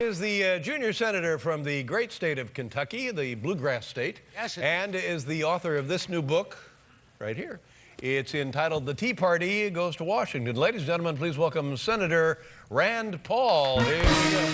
Is the junior senator from the great state of Kentucky, the bluegrass state, Yes, and is the author of this new book right here. It's entitled The Tea Party Goes to Washington. Ladies and gentlemen, please welcome Senator Rand Paul. Here we go.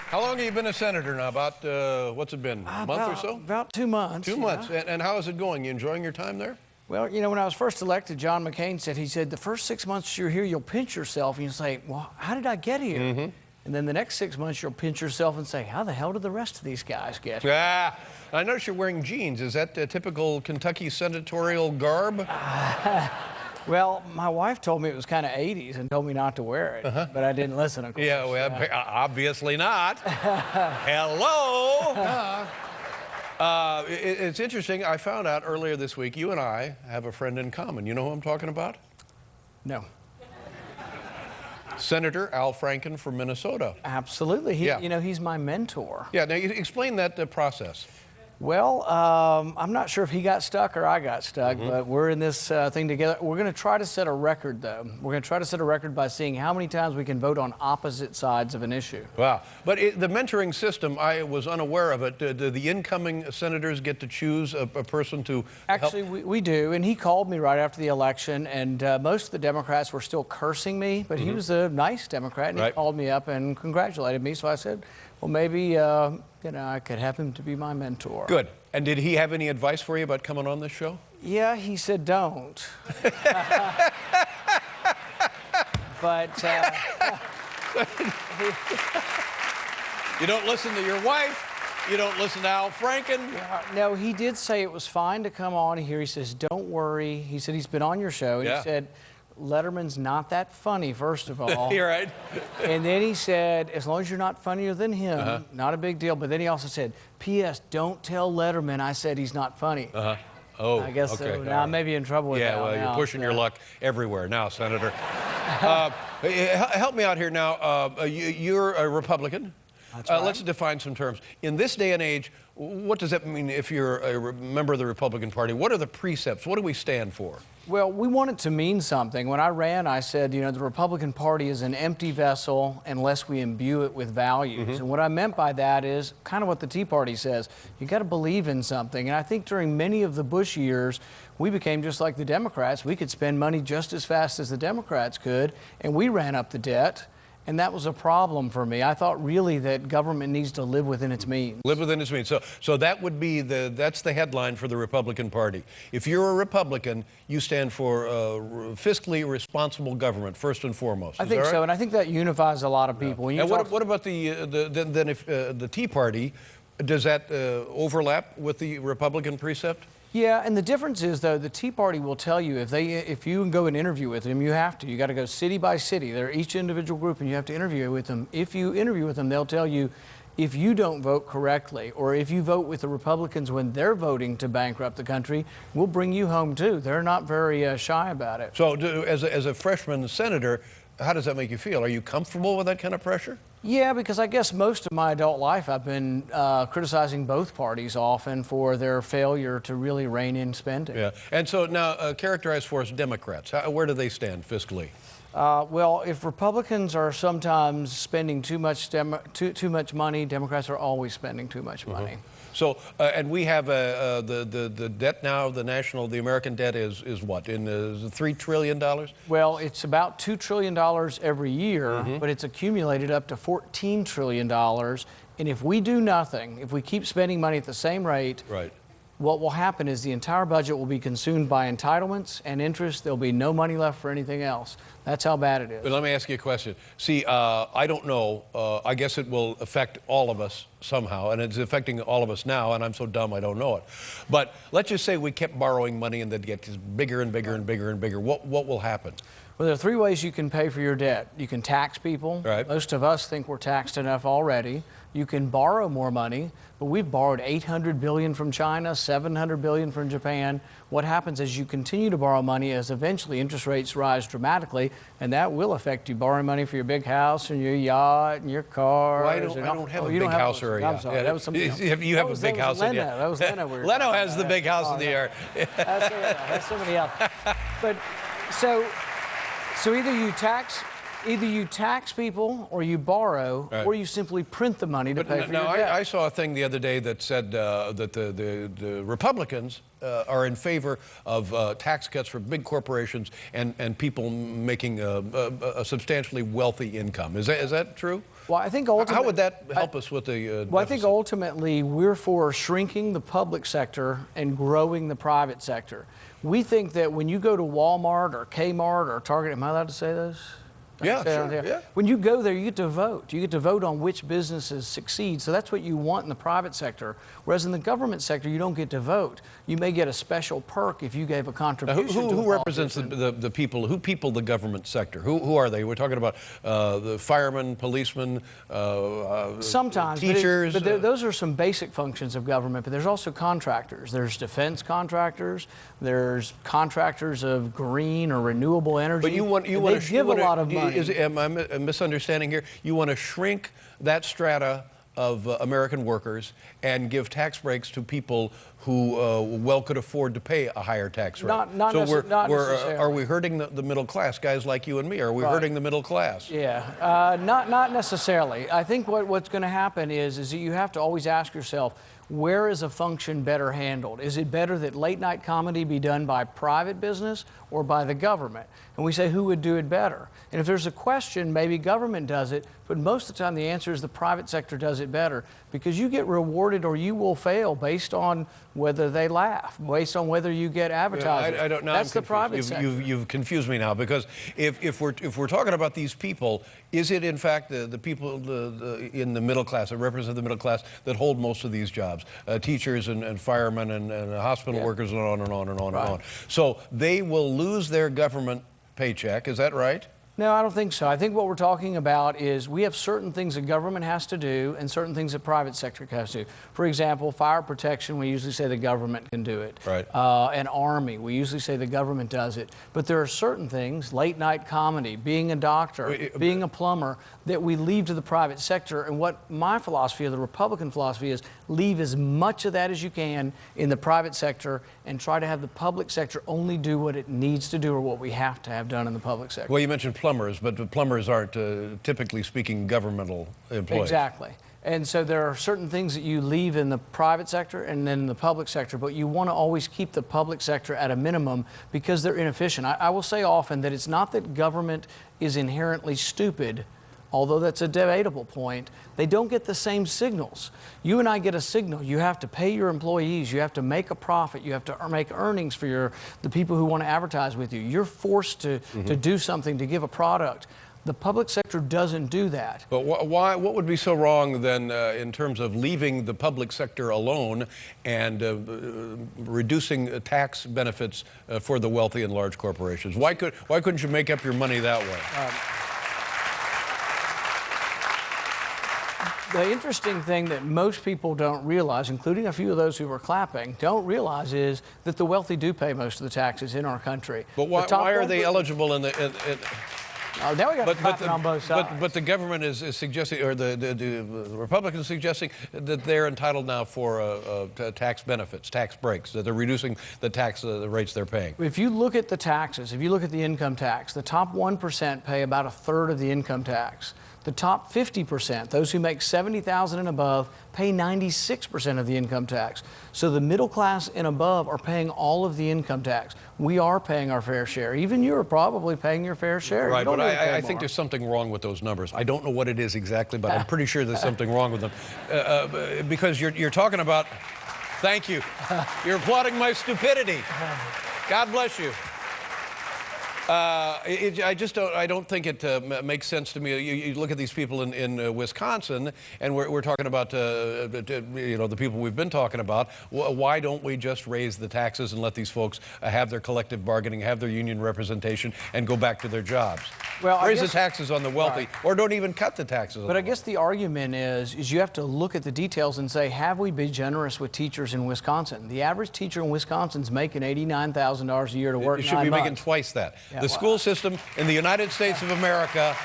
How long have you been a senator now? About, what's it been, a month or so? About 2 months. 2 months. And how is it going? You enjoying your time there? Well, you know, when I was first elected, John McCain said, the first 6 months you're here, you'll pinch yourself and you say, well, how did I get here? Mm-hmm. And then the next 6 months you'll pinch yourself and say, how the hell did the rest of these guys get here? Ah, I notice you're wearing jeans. Is that typical Kentucky senatorial garb? Well, my wife told me it was kind of 80s and told me not to wear it, but I didn't listen, of course. Yeah, well, obviously not. Hello. It's interesting. I found out earlier this week, you and I have a friend in common. You know who I'm talking about? No. Senator Al Franken from Minnesota. Absolutely. You know, he's my mentor. Yeah, now you explain that process. Well, I'm not sure if he got stuck or I got stuck, but we're in this thing together. We're going to try to set a record, though. We're going to try to set a record by seeing how many times we can vote on opposite sides of an issue. Wow. But the mentoring system, I was unaware of it. Do the incoming senators get to choose a person to Actually, help? we do, and he called me right after the election, and most of the Democrats were still cursing me, but he was a nice Democrat, and he called me up and congratulated me, so I said, well, maybe, you know, I could have him to be my mentor. Good. And did he have any advice for you about coming on this show? Yeah, he said don't. But you don't listen to your wife. You don't listen to Al Franken. No, he did say it was fine to come on here. He says, don't worry. He said he's been on your show. And he said, Letterman's not that funny, first of all. You're right. And then he said, as long as you're not funnier than him, not a big deal. But then he also said, P.S., don't tell Letterman I said he's not funny. Oh, I guess so. Now I may be in trouble with that. Yeah, well, you're pushing your luck everywhere now, Senator. Help me out here now. You're a Republican. That's right. Let's define some terms. In this day and age, what does that mean if you're a member of the Republican Party? What are the precepts? What do we stand for? Well, we want it to mean something. When I ran, I said, you know, the Republican Party is an empty vessel unless we imbue it with values. And what I meant by that is kind of what the Tea Party says. You got to believe in something. And I think during many of the Bush years, we became just like the Democrats. We could spend money just as fast as the Democrats could, and we ran up the debt. And that was a problem for me. I thought really that government needs to live within its means. Live within its means. So that would be that's the headline for the Republican Party. If you're a Republican, you stand for fiscally responsible government first and foremost. I think so, and I think that unifies a lot of people. And what about the Tea Party? Does that overlap with the Republican precept? Yeah, and the difference is, though, the Tea Party will tell you if you go and interview with them, you have to. You got to go city by city. They're each individual group, and you have to interview with them. If you interview with them, they'll tell you if you don't vote correctly, or if you vote with the Republicans when they're voting to bankrupt the country, we'll bring you home too. They're not very shy about it. So, as a freshman senator, how does that make you feel? Are you comfortable with that kind of pressure? Yeah, because I guess most of my adult life I've been criticizing both parties often for their failure to really rein in spending. Yeah, and so now characterize for us Democrats. Where do they stand fiscally? Well, if Republicans are sometimes spending too much money, Democrats are always spending too much money. So, and we have the debt now. The American debt is what? In $3 trillion? Well, it's about $2 trillion every year, but it's accumulated up to $14 trillion. And if we do nothing, if we keep spending money at the same rate, what will happen is the entire budget will be consumed by entitlements and interest. There'll be no money left for anything else. That's how bad it is. But let me ask you a question. See, I don't know. I guess it will affect all of us somehow, and it's affecting all of us now, and I'm so dumb I don't know it. But let's just say we kept borrowing money and that gets bigger and bigger and bigger and bigger. What will happen? Well, there are three ways you can pay for your debt. You can tax people. Right. Most of us think we're taxed enough already. You can borrow more money, but we've borrowed $800 billion from China, $700 billion from Japan. What happens is you continue to borrow money as eventually interest rates rise dramatically, and that will affect you borrowing money for your big house and your yacht and your car. Well, I don't have a big house or a yacht. I'm sorry, that was something else. You have a big house in Leno. That was Leno. Leno has the big house in the air. That's somebody else. But so either you tax people, or you borrow, right, or you simply print the money to pay for your debt. I saw a thing the other day that said that the Republicans are in favor of tax cuts for big corporations and people making a substantially wealthy income. Is that true? Well, I think ultimately, how would that help us with the Well, I think ultimately we're for shrinking the public sector and growing the private sector. We think that when you go to Walmart or Kmart or Target, am I allowed to say those? Yeah, sure, yeah. When you go there, you get to vote. You get to vote on which businesses succeed. So that's what you want in the private sector. Whereas in the government sector, you don't get to vote. You may get a special perk if you gave a contribution. Who represents the people? Who people the government sector? Who are they? We're talking about the firemen, policemen, sometimes teachers. But those are some basic functions of government. But there's also contractors. There's defense contractors. There's contractors of green or renewable energy. But they give a lot of money. Am I misunderstanding here? You want to shrink that strata of American workers and give tax breaks to people who well could afford to pay a higher tax rate. Not necessarily. Are we hurting the middle class, guys like you and me? Are we hurting the middle class? Yeah, not necessarily. I think what's going to happen is that you have to always ask yourself, where is a function better handled? Is it better that late night comedy be done by private business or by the government? And we say, who would do it better? And if there's a question, maybe government does it, but most of the time the answer is the private sector does it better, because you get rewarded or you will fail based on whether they laugh, based on whether you get advertisers. I don't know. That's the private sector. You've confused me now, because if we're talking about these people, is it in fact the people in the middle class that represent the middle class that hold most of these jobs? Teachers and firemen and hospital workers and on and on and on and on. So they will lose their government paycheck. Is that right? No, I don't think so. I think what we're talking about is we have certain things the government has to do and certain things the private sector has to do. For example, fire protection, we usually say the government can do it. Right. An army, we usually say the government does it. But there are certain things, late night comedy, being a doctor, being a plumber, that we leave to the private sector. And what my philosophy, or the Republican philosophy, is leave as much of that as you can in the private sector and try to have the public sector only do what it needs to do or what we have to have done in the public sector. Well, you mentioned plumbers, but the plumbers aren't, typically speaking, governmental employees. Exactly. And so there are certain things that you leave in the private sector and then in the public sector, but you want to always keep the public sector at a minimum because they're inefficient. I will say often that it's not that government is inherently stupid, although that's a debatable point. They don't get the same signals. You and I get a signal. You have to pay your employees. You have to make a profit. You have to make earnings for the people who want to advertise with you. You're forced to do something, to give a product. The public sector doesn't do that. But why? What would be so wrong then in terms of leaving the public sector alone and reducing tax benefits for the wealthy and large corporations? Why couldn't you make up your money that way? The interesting thing that most people don't realize, including a few of those who were clapping, don't realize is that the wealthy do pay most of the taxes in our country. But why are they eligible in the... Oh, now we got clapping on both sides. But the government is suggesting, or the Republicans suggesting, that they're entitled now for tax benefits, tax breaks, that they're reducing the tax rates they're paying. If you look at the taxes, if you look at the income tax, the top 1% pay about a third of the income tax. The top 50%, those who make $70,000 and above, pay 96% of the income tax. So the middle class and above are paying all of the income tax. We are paying our fair share. Even you are probably paying your fair share. Right, but I think there's something wrong with those numbers. I don't know what it is exactly, but I'm pretty sure there's something wrong with them. Because you're talking about, thank you, you're applauding my stupidity. God bless you. I don't think it makes sense to me. You look at these people in Wisconsin, and we're talking about the people we've been talking about. Why don't we just raise the taxes and let these folks have their collective bargaining, have their union representation, and go back to their jobs? Well, Raise the taxes on the wealthy, or don't even cut the taxes on But the I guess the argument is you have to look at the details and say, have we been generous with teachers in Wisconsin? The average teacher in Wisconsin is making $89,000 a year to work wealthy. It should 9 be making months. twice that. Yeah, The well, school system in the United States of America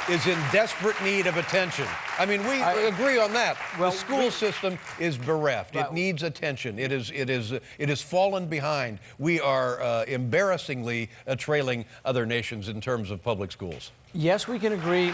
is in desperate need of attention. I mean, we agree on that. Well, the school system is bereft. It Right. needs attention. It is fallen behind. We are embarrassingly trailing other nations in terms of public schools. Yes, we can agree.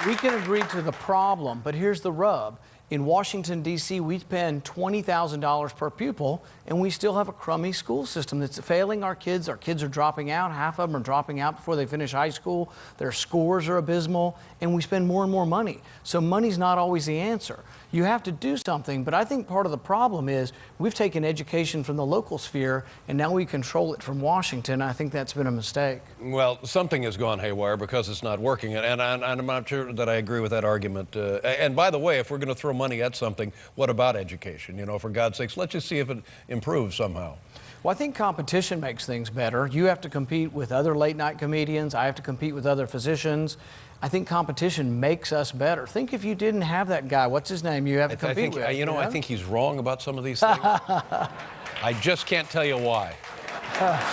We can agree to the problem, but here's the rub. In Washington, D.C., we spend $20,000 per pupil, and we still have a crummy school system that's failing our kids. Our kids are dropping out. Half of them are dropping out before they finish high school. Their scores are abysmal, and we spend more and more money. So money's not always the answer. You have to do something, but I think part of the problem is we've taken education from the local sphere, and now we control it from Washington. I think that's been a mistake. Well, something has gone haywire because it's not working, and I'm not sure that I agree with that argument. And by the way, if we're going to throw money at something, what about education? You know, for God's sakes, let's just see if it improves somehow. Well, I think competition makes things better. You have to compete with other late-night comedians. I have to compete with other physicians. I think competition makes us better. Think if you didn't have that guy, what's his name, you have to compete with. You know, I think he's wrong about some of these things. I just can't tell you why.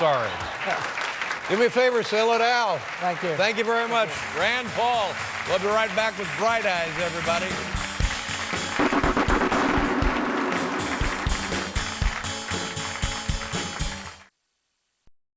Sorry. Do me a favor, say hello to Al. Thank you. Thank you very much. Rand Paul. We'll be right back with Bright Eyes, everybody.